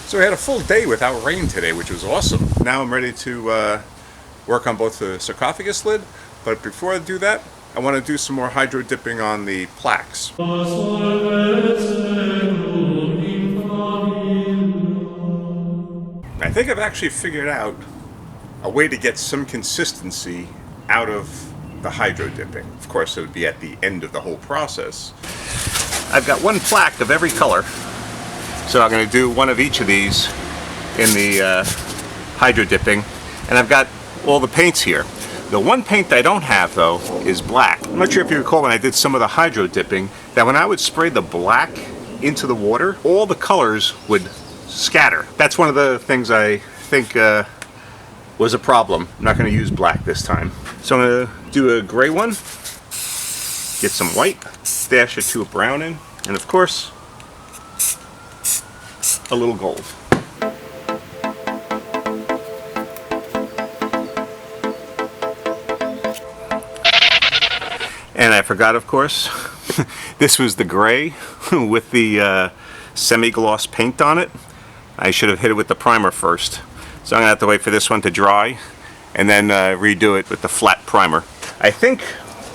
So we had a full day without rain today, which was awesome. Now I'm ready to work on both the sarcophagus lid, but before I do that, I want to do some more hydro dipping on the plaques. I think I've actually figured out a way to get some consistency out of the hydro dipping. Of course, it would be at the end of the whole process. I've got one plaque of every color, so I'm going to do one of each of these in the hydro dipping, and I've got all the paints here. The one paint I don't have, though, is black. I'm not sure if you recall when I did some of the hydro dipping, that when I would spray the black into the water, all the colors would scatter. That's one of the things I think was a problem. I'm not going to use black this time. So I'm going to do a gray one, get some white, dash it to a brown in, and of course, a little gold. And I forgot, of course, this was the gray with the semi-gloss paint on it. I should have hit it with the primer first. So I'm going to have to wait for this one to dry and then redo it with the flat primer. I think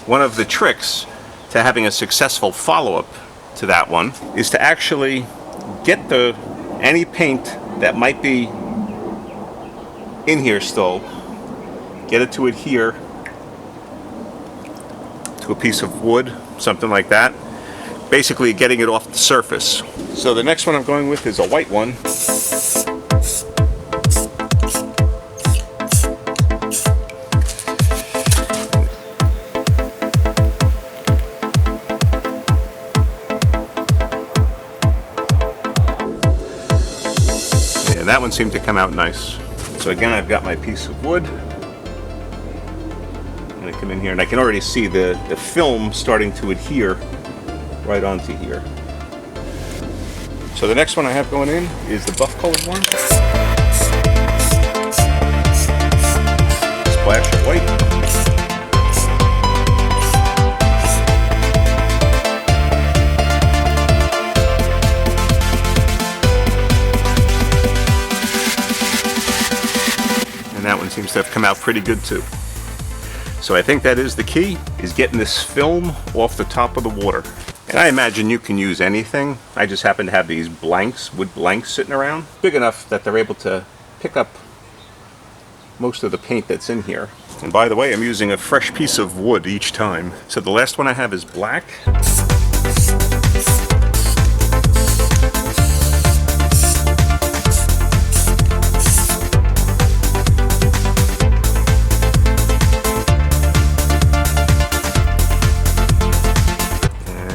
one of the tricks to having a successful follow-up to that one is to actually get any paint that might be in here still, get it to adhere to a piece of wood, something like that. Basically getting it off the surface. So the next one I'm going with is a white one. Yeah, that one seemed to come out nice. So again, I've got my piece of wood. I'm going to come in here and I can already see the film starting to adhere right onto here. So the next one I have going in is the buff colored one. Splash of white. And that one seems to have come out pretty good too. So I think that is the key, is getting this film off the top of the water. And I imagine you can use anything. I just happen to have these blanks, wood blanks sitting around, big enough that they're able to pick up most of the paint that's in here. And by the way, I'm using a fresh piece of wood each time. So the last one I have is black.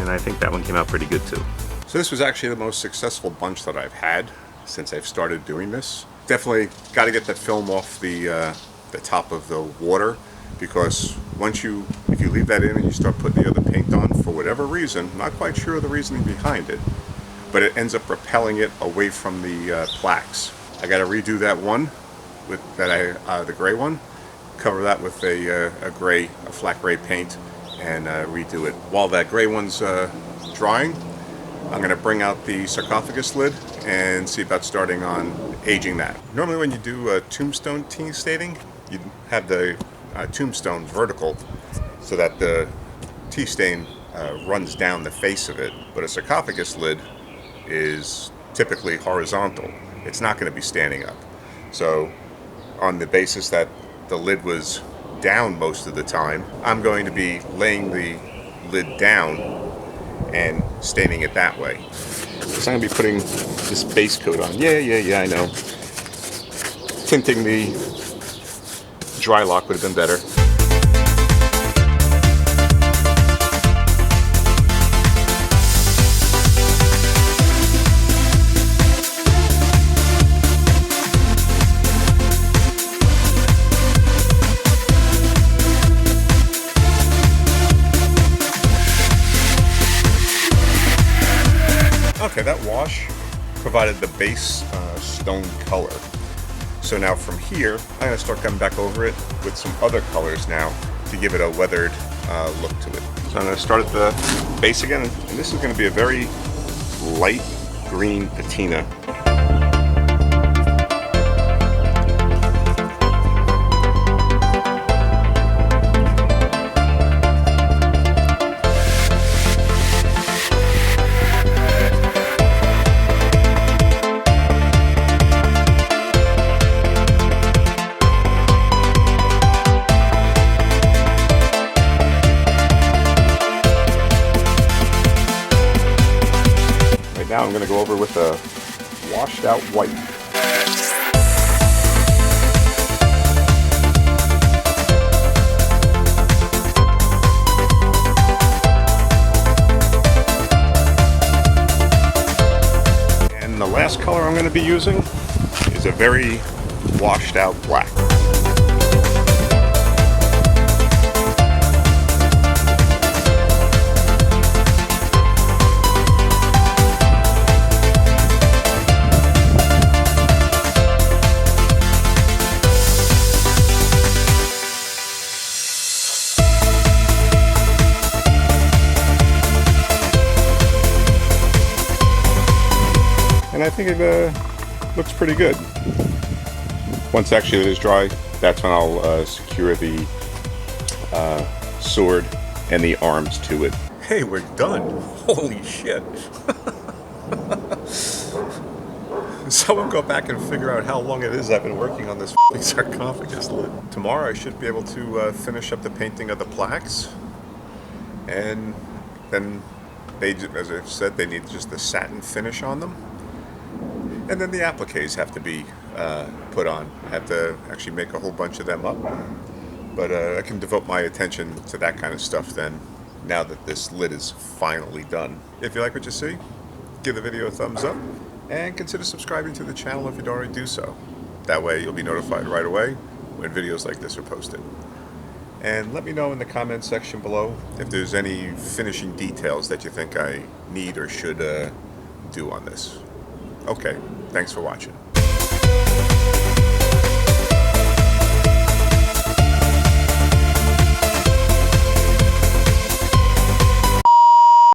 I think that one came out pretty good too. So this was actually the most successful bunch that I've had since I've started doing this. Definitely got to get that film off the top of the water, because if you leave that in and you start putting the other paint on for whatever reason, not quite sure the reasoning behind it, but it ends up repelling it away from the plaques. I got to redo that one with the gray one, cover that with a flat gray paint, and redo it. While that gray one's drying, I'm going to bring out the sarcophagus lid and see about starting on aging that. Normally when you do a tombstone tea staining, you have the tombstone vertical so that the tea stain runs down the face of it, but a sarcophagus lid is typically horizontal. It's not going to be standing up. So on the basis that the lid was down most of the time, I'm going to be laying the lid down and staining it that way. So I'm going to be putting this base coat on. Yeah, I know. Tinting the dry lock would have been better. Okay, that wash provided the base stone color. So now from here, I'm going to start coming back over it with some other colors now to give it a weathered look to it. So I'm going to start at the base again, and this is going to be a very light green patina. going to go over with a washed out white. And the last color I'm going to be using is a very washed out black. And I think it looks pretty good. Once actually it is dry, that's when I'll secure the sword and the arms to it. Hey, we're done. Holy shit. Someone go back and figure out how long it is I've been working on this sarcophagus lid. Tomorrow I should be able to finish up the painting of the plaques. And then they, as I said, they need just the satin finish on them. And then the appliques have to be put on. I have to actually make a whole bunch of them up. But I can devote my attention to that kind of stuff then, now that this lid is finally done. If you like what you see, give the video a thumbs up, and consider subscribing to the channel if you don't already do so. That way you'll be notified right away when videos like this are posted. And let me know in the comments section below if there's any finishing details that you think I need or should do on this. Okay, thanks for watching.